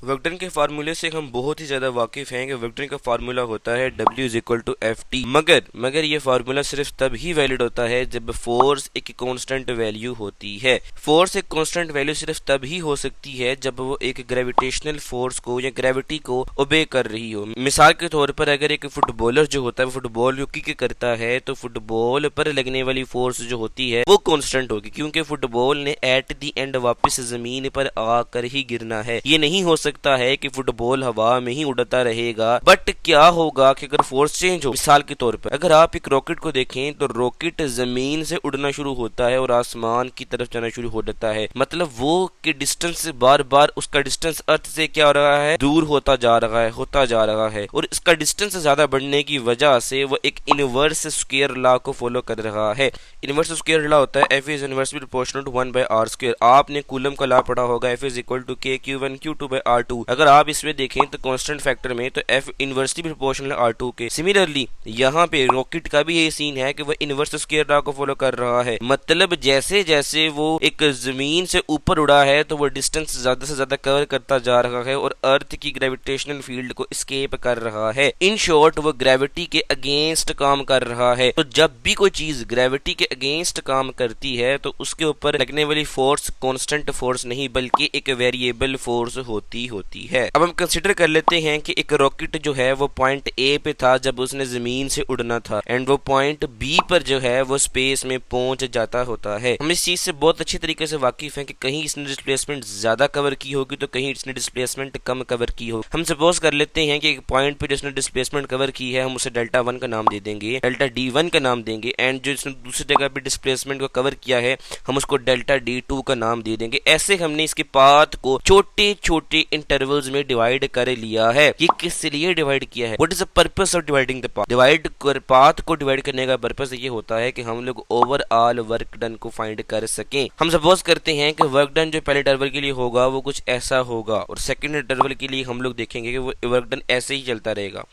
Work done के फार्मूले से हम बहुत ही ज़्यादा वाकिफ़ हैं कि वर्क डन का फार्मूला होता है W is equal to F T. मगर ये फार्मूला सिर्फ तब ही वैलिड होता है जब फोर्स एक कांस्टेंट वैल्यू होती है। फोर्स एक कांस्टेंट वैल्यू सिर्फ तब ही हो सकती है जब वो एक ग्रेविटेशनल फोर्स को या ग्रेविटी को ओबे कर रही हो। मिसाल के तौर पर अगर एक फुटबॉलर जो होता है फुटबॉल जो किक करता है तो फुटबॉल पर लगने वाली फोर्स जो होती है वो कांस्टेंट होगी, क्योंकि फुटबॉल ने एट द एंड वापस जमीन पर आकर ही गिरना है। ये नहीं हो सकता है कि फुटबॉल हवा में ही उड़ता रहेगा। बट क्या होगा कि अगर फोर्स चेंज हो, मिसाल के तौर पर अगर आप एक रॉकेट को देखें तो रॉकेट जमीन से उड़ना शुरू होता है और आसमान की तरफ जाना शुरू हो जाता है, मतलब वो कि डिस्टेंस बार बार उसका डिस्टेंस अर्थ से क्या हो रहा है, दूर होता जा रहा है और इसका डिस्टेंस ज्यादा बढ़ने की वजह से वो एक इनवर्स स्क्वायर लॉ को फॉलो कर रहा है। इनवर्स स्क्वायर लॉ होता है F is inversely proportional to 1 by R square. आपने कूलम का लॉ पढ़ा होगा, एफ इज इक्वल टू के Q1 Q2 बाय R2। अगर आप इसमें देखें तो कांस्टेंट फैक्टर में तो एफ इनवर्सली प्रोपोर्शनल R2 के। सिमिलरली यहाँ पे रॉकेट का भी ये सीन है कि वो इनवर्स स्क्वायर लॉ को फॉलो कर रहा है, मतलब जैसे जैसे वो एक जमीन से ऊपर उड़ा है तो वो डिस्टेंस ज्यादा से ज्यादा कवर करता जा रहा है और अर्थ की ग्रेविटेशनल फील्ड को एस्केप कर रहा है। इन शॉर्ट वो ग्रेविटी के अगेंस्ट काम कर रहा है। तो जब भी कोई चीज ग्रेविटी के अगेंस्ट काम करती है तो उसके ऊपर लगने वाली फोर्स कांस्टेंट फोर्स नहीं बल्कि एक वेरिएबल फोर्स होती है। अब हम कंसिडर कर लेते हैं कि एक रॉकेट जो है वो पॉइंट ए पे था जब उसने जमीन से उड़ना था एंड वो पॉइंट बी पर जो है वो स्पेस में पहुंच जाता होता है। हम इस चीज से बहुत अच्छी तरीके से वाकिफ हैं कि कहीं इसने डिस्प्लेसमेंट ज्यादा कवर की होगी तो कहीं इसने डिस्प्लेसमेंट कम कवर की होगी। हम सपोज कर लेते हैं कि एक पॉइंट पे जिसने डिस्प्लेसमेंट कवर की है हम उसे डेल्टा 1 का नाम दे देंगे, डेल्टा D1 का नाम देंगे एंड जो इसने दूसरी जगह पे डिस्प्लेसमेंट को कवर किया है हम उसको डेल्टा D2 का नाम दे देंगे। ऐसे हमने इसके पाथ को छोटे छोटे इंटरवल्स में डिवाइड कर लिया है। ये किस लिए डिवाइड किया है, what is the purpose of dividing the path? Path को डिवाइड करने का पर्पस ये होता है कि हम लोग ओवरऑल वर्क डन को फाइंड कर सकें। हम सपोज करते हैं कि वर्क डन जो पहले इंटरवल के लिए होगा वो कुछ ऐसा होगा और सेकंड इंटरवल के लिए हम लोग देखेंगे कि वो वर्क डन ऐसे ही चलता रहेगा।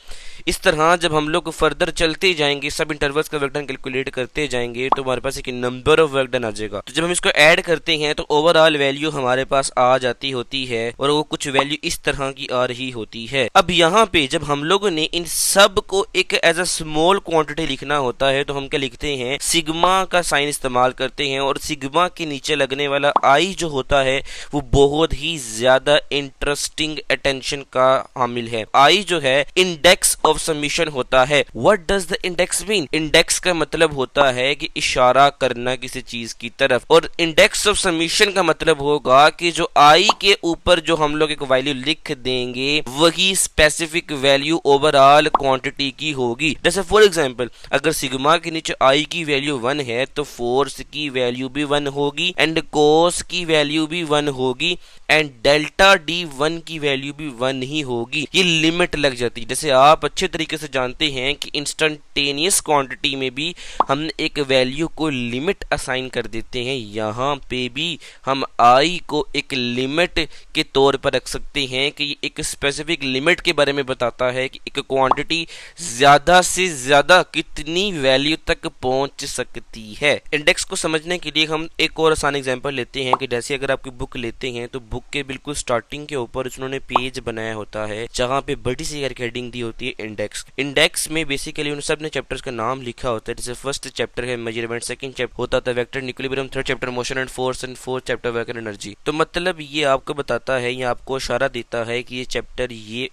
इस तरह जब हम लोग फर्दर चलते जाएंगे, सब इंटरवल्स का वर्क डन कैलकुलेट करते जाएंगे तो हमारे पास एक नंबर ऑफ वर्क डन आ जाएगा। तो जब हम इसको ऐड करते हैं तो ओवरऑल वैल्यू हमारे पास आ जाती होती है और वो कुछ वैल्यू इस तरह की आ रही होती है। अब यहाँ पे जब हम लोगों ने इन सब को एक एज अ स्मॉल क्वांटिटी लिखना होता है तो हम क्या लिखते हैं, सिग्मा का साइन इस्तेमाल करते हैं और सिग्मा के नीचे लगने वाला आई जो होता है वो बहुत ही ज्यादा इंटरेस्टिंग अटेंशन का हामिल है। आई जो है इंडेक्स ऑफ सबमिशन होता है। What does the index mean? Index का मतलब होता है कि इशारा करना किसी चीज की तरफ और इंडेक्स ऑफ सबमिशन का मतलब होगा कि जो आई के ऊपर जो हम लोग एक वैल्यू लिख देंगे वही स्पेसिफिक वैल्यू ओवरऑल क्वांटिटी की होगी। जैसे फॉर एग्जांपल अगर सिग्मा के नीचे आई की वैल्यू 1 है तो फोर्स की वैल्यू भी 1 होगी एंड कोस की वैल्यू भी 1 होगी एंड डेल्टा D1 की वैल्यू भी 1 ही होगी। ये लिमिट लग जाती है। जैसे आप अच्छे तरीके से जानते हैं कि इंस्टेंटेनियस क्वांटिटी में भी हम एक वैल्यू को लिमिट असाइन कर देते हैं, यहाँ पे भी हम आई को एक लिमिट के तौर पर रख सकते हैं कि एक स्पेसिफिक लिमिट के बारे में बताता है कि एक क्वांटिटी ज्यादा से ज्यादा कितनी वैल्यू तक पहुंच सकती है। इंडेक्स को समझने के लिए हम एक और आसान एग्जांपल लेते हैं कि जैसे अगर आपकी बुक लेते हैं तो बुक के बिल्कुल स्टार्टिंग के ऊपर उन्होंने पेज बनाया होता है जहां पे बड़ी सी करके हेडिंग दी होती है इंडेक्स। इंडेक्स में बेसिकली उन सब ने चैप्टर्स का नाम लिखा होता है। जैसे फर्स्ट चैप्टर है मेजरमेंट, सेकंड चैप्टर होता था vector and equilibrium, third chapter motion and force and fourth chapter work and energy. तो मतलब ये आपको बताता है, ये आपको इशारा देता है कि ये चैप्टर ये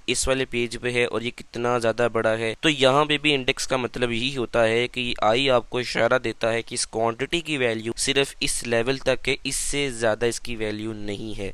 इस वाले पेज पे है और ये कितना ज्यादा बड़ा है। तो यहाँ पे भी इंडेक्स का मतलब यही होता है कि आई आपको इशारा देता है कि इस क्वांटिटी की वैल्यू सिर्फ इस लेवल तक है, इससे ज्यादा इसकी वैल्यू नहीं है।